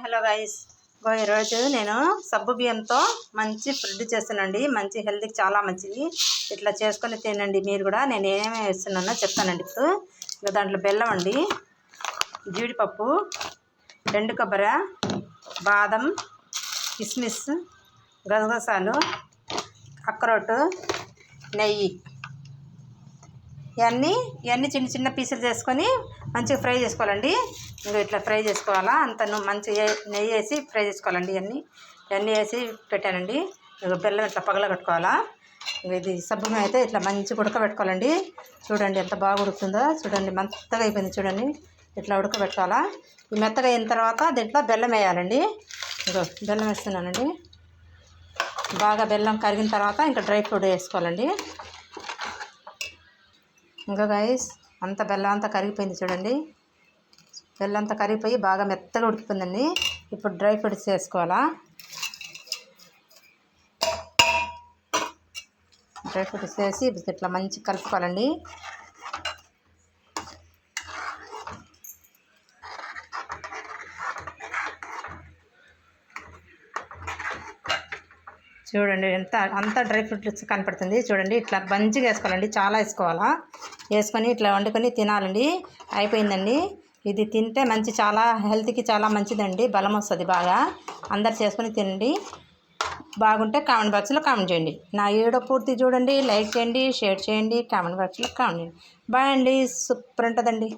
Hello guys, ఈరోజు నేను సగ్గు బియ్యంతో మంచి ఫుడ్ చేస్తానండి. మంచి హెల్త్కి చాలా మంచిది. ఇట్లా చేసుకొని తినండి మీరు కూడా. నేను ఏమేమి వేస్తున్నానో చెప్తానండి. ఇప్పుడు ఇంకా దాంట్లో బెల్లం అండి, జీడిపప్పు, ఎండు కొబ్బరి, బాదం, కిస్మిస్, గసగసాలు, అక్రోటు, నెయ్యి, ఇవన్నీ చిన్న చిన్న పీసులు చేసుకొని మంచిగా ఫ్రై చేసుకోవాలండి. ఇంకా ఇట్లా ఫ్రై చేసుకోవాలా. అంత మంచిగా నెయ్యి వేసి ఫ్రై చేసుకోవాలండి. ఇవన్నీ వేసి పెట్టానండి. ఇంకా బెల్లం ఇట్లా పగలగొట్టుకోవాలా. ఇది సబ్బుగా అయితే ఇట్లా మంచిగా ఉడకబెట్టుకోవాలండి. చూడండి ఎంత బాగా ఉడుకుతుందో చూడండి. మెత్తగా అయిపోయింది చూడండి. ఇట్లా ఉడకబెట్టుకోవాలా. ఈ మెత్తగా అయిన తర్వాత దీంట్లో బెల్లం వేయాలండి. ఇంకా బెల్లం వేస్తున్నానండి. బాగా బెల్లం కరిగిన తర్వాత ఇంకా డ్రై ఫ్రూట్ వేసుకోవాలండి. ఇంకా గైస్ అంత బెల్లం అంతా కరిగిపోయింది చూడండి. బెల్లం అంతా కరిగిపోయి బాగా మెత్తగా ఉడికిపోయిందండి. ఇప్పుడు డ్రై ఫ్రూట్స్ వేసుకోవాలా. డ్రై ఫ్రూట్స్ వేసి ఇట్లా మంచిగా కలుపుకోవాలండి. చూడండి అంతా డ్రై ఫ్రూట్స్ కనపడుతుంది చూడండి. ఇట్లా మంచిగా వేసుకోవాలండి. చాలా వేసుకోవాలా. వేసుకొని ఇట్లా వండుకొని తినాలండి. అయిపోయిందండి. ఇది తింటే చాలా హెల్త్కి చాలా మంచిదండి. బలం వస్తుంది బాగా. అందరు చేసుకొని తినండి. బాగుంటే కామెంట్ బాక్స్లో కామెంట్ చేయండి. నా వీడియో పూర్తి చూడండి. లైక్ చేయండి, షేర్ చేయండి, కామెంట్ బాక్స్లో కామెంట్ చేయండి. బాయ్ అండి. సూపర్ ఉంటుందండి.